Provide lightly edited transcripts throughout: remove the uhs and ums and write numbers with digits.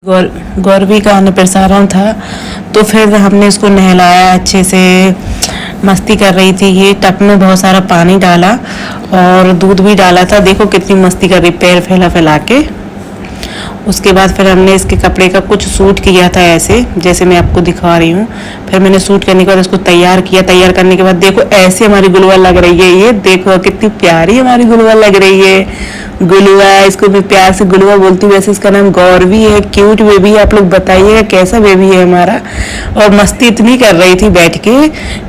गौरवी का अन्नप्रसारण था तो फिर हमने इसको नहलाया अच्छे से। मस्ती कर रही थी ये, टब में बहुत सारा पानी डाला और दूध भी डाला था। देखो कितनी मस्ती कर रही, पैर फैला फैला के। उसके बाद फिर हमने इसके कपड़े का कुछ सूट किया था ऐसे जैसे मैं आपको दिखा रही हूँ। फिर मैंने सूट करने के बाद इसको तैयार किया। तैयार करने के बाद देखो ऐसे हमारी गुलवा लग रही है। ये देखो कितनी प्यारी हमारी गुलवा लग रही है। गुलवा, इसको मैं प्यार से गुलवा बोलती हूँ। वैसे इसका नाम गौरवी है। क्यूट बेबी है। आप लोग बताइएगा कैसा बेबी है हमारा। और मस्ती इतनी कर रही थी बैठ के,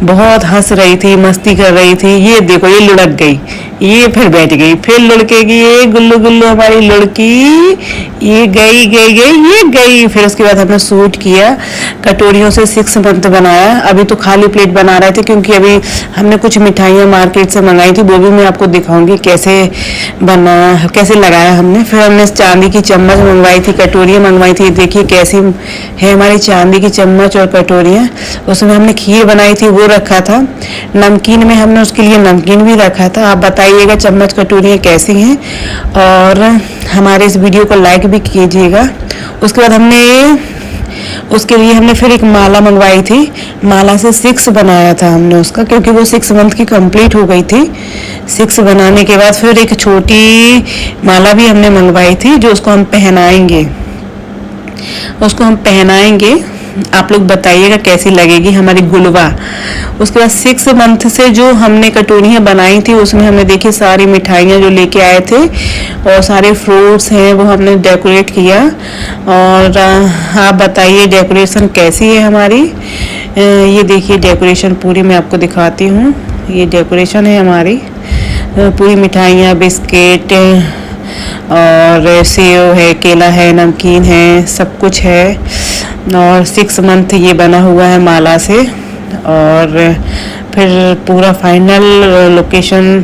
बहुत हंस रही थी, मस्ती कर रही थी। ये देखो ये लुढ़क गई, ये फिर बैठ गई, फिर लुढ़केगी। ये गुल्लू गुल्लू हमारी लुढ़की, ये गई गई गई, ये गई। फिर उसके बाद हमने सूट किया, कटोरियों से 6 मंथ बनाया। अभी तो खाली प्लेट बना रहे थे क्योंकि अभी हमने कुछ मिठाइयाँ मार्केट से मंगाई थी, वो भी मैं आपको दिखाऊंगी कैसे बना, कैसे लगाया हमने। फिर हमने चांदी की चम्मच मंगवाई थी, कटोरियाँ मंगवाई थी। देखिए कैसी है हमारी चांदी की चम्मच और कटोरियाँ। उसमें हमने खीर बनाई थी, वो रखा था। नमकीन में हमने उसके लिए नमकीन भी रखा था। आप बताइएगा चम्मच कटोरियाँ कैसी हैं और हमारे इस वीडियो को लाइक भी कीजिएगा। उसके बाद उसके लिए हमने फिर एक माला मंगवाई थी। माला से 6 बनाया था हमने उसका, क्योंकि वो 6 मंथ की कंप्लीट हो गई थी। 6 बनाने के बाद फिर एक छोटी माला भी हमने मंगवाई थी जो उसको हम पहनाएंगे। आप लोग बताइएगा कैसी लगेगी हमारी गुलवा। उसके बाद 6 मंथ से जो हमने कटोरियाँ बनाई थी उसमें हमने देखी सारी मिठाइयाँ जो लेके आए थे और सारे फ्रूट्स हैं वो हमने डेकोरेट किया। और आप बताइए डेकोरेशन कैसी है हमारी। ये देखिए डेकोरेशन पूरी मैं आपको दिखाती हूँ। ये डेकोरेशन है हमारी, पूरी मिठाइयाँ, बिस्किट और सेव है, केला है, नमकीन है, सब कुछ है। और 6 मंथ ये बना हुआ है माला से। और फिर पूरा फाइनल लोकेशन,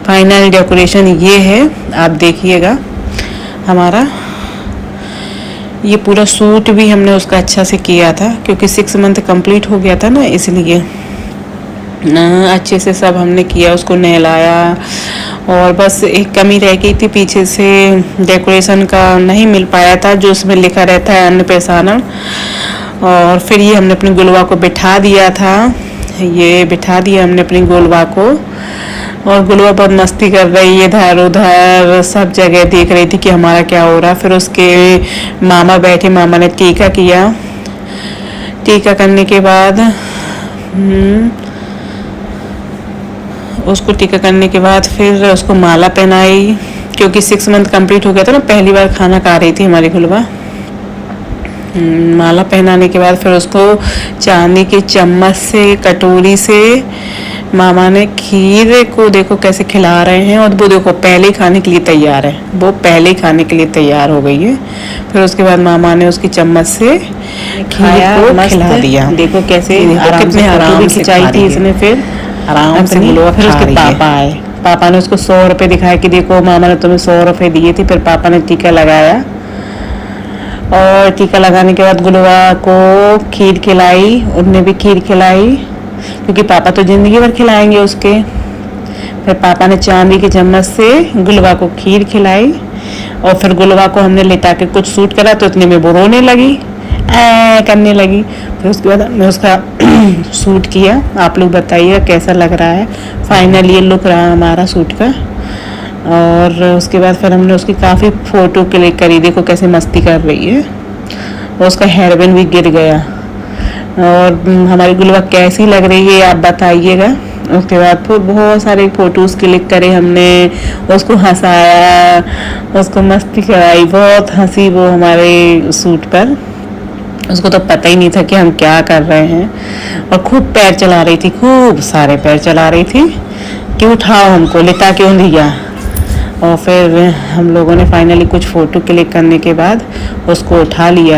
फाइनल डेकोरेशन ये है, आप देखिएगा हमारा। ये पूरा सूट भी हमने उसका अच्छा से किया था क्योंकि 6 मंथ कंप्लीट हो गया था ना, इसलिए अच्छे से सब हमने किया, उसको नहलाया। और बस एक कमी रह गई थी पीछे से, डेकोरेशन का नहीं मिल पाया था जो उसमें लिखा रहता है अन्नप्रसारण। और फिर ये हमने अपनी गुलवा को बिठा दिया था, ये बिठा दिया हमने अपनी गुलवा को। और गुलवा बहुत मस्ती कर रही है, इधर उधर सब जगह देख रही थी कि हमारा क्या हो रहा है। फिर उसके मामा बैठे, मामा ने टीका किया। टीका करने के बाद उसको टीका करने के बाद फिर उसको माला पहनाई क्योंकि 6 मंथ कंप्लीट हो गया था ना, पहली बार खाना खा रही थी हमारी गुलवा। माला पहनाने के बाद फिर उसको चांदी की चम्मच से, कटोरी से मामा ने खीर को देखो कैसे खिला रहे हैं। और वो देखो पहले ही खाने के लिए तैयार है, वो पहले ही खाने के लिए तैयार हो गई है। फिर उसके बाद मामा ने उसकी चम्मच से खीर को खिला दिया। देखो कैसे कितने आराम से खिंचाई थी इसने। फिर आराम से गुलवा। फिर उसके पापा आए, पापा ने उसको 100 रुपये दिखाया कि देखो मामा ने तुम्हें 100 रुपये दिए थे। फिर पापा ने टीका लगाया और टीका लगाने के बाद गुलवा को खीर खिलाई, उनने भी खीर खिलाई क्योंकि पापा तो जिंदगी भर खिलाएंगे उसके। फिर पापा ने चांदी की चम्मच से गुलवा को खीर खिलाई और फिर गुलवा को हमने लेटा के कुछ सूट करा तो इतने में वो रोने लगी, करने लगी। फिर उसके बाद हमने उसका सूट किया। आप लोग बताइए कैसा लग रहा है। फाइनल ये लुक रहा हमारा सूट का। और उसके बाद फिर हमने उसकी काफ़ी फ़ोटो क्लिक करी। देखो कैसे मस्ती कर रही है। और उसका हेयर बैंड भी गिर गया। और हमारी गुलवा कैसी लग रही है आप बताइएगा। उसके बाद फिर बहुत सारे फ़ोटोज़ क्लिक करे हमने, उसको हंसाया, उसको मस्ती कराई, बहुत हंसी वो हमारे सूट पर। उसको तो पता ही नहीं था कि हम क्या कर रहे हैं। और खूब पैर चला रही थी, खूब सारे पैर चला रही थी कि उठाओ हमको, लेटा क्यों दिया। और फिर हम लोगों ने फाइनली कुछ फ़ोटो क्लिक करने के बाद उसको उठा लिया।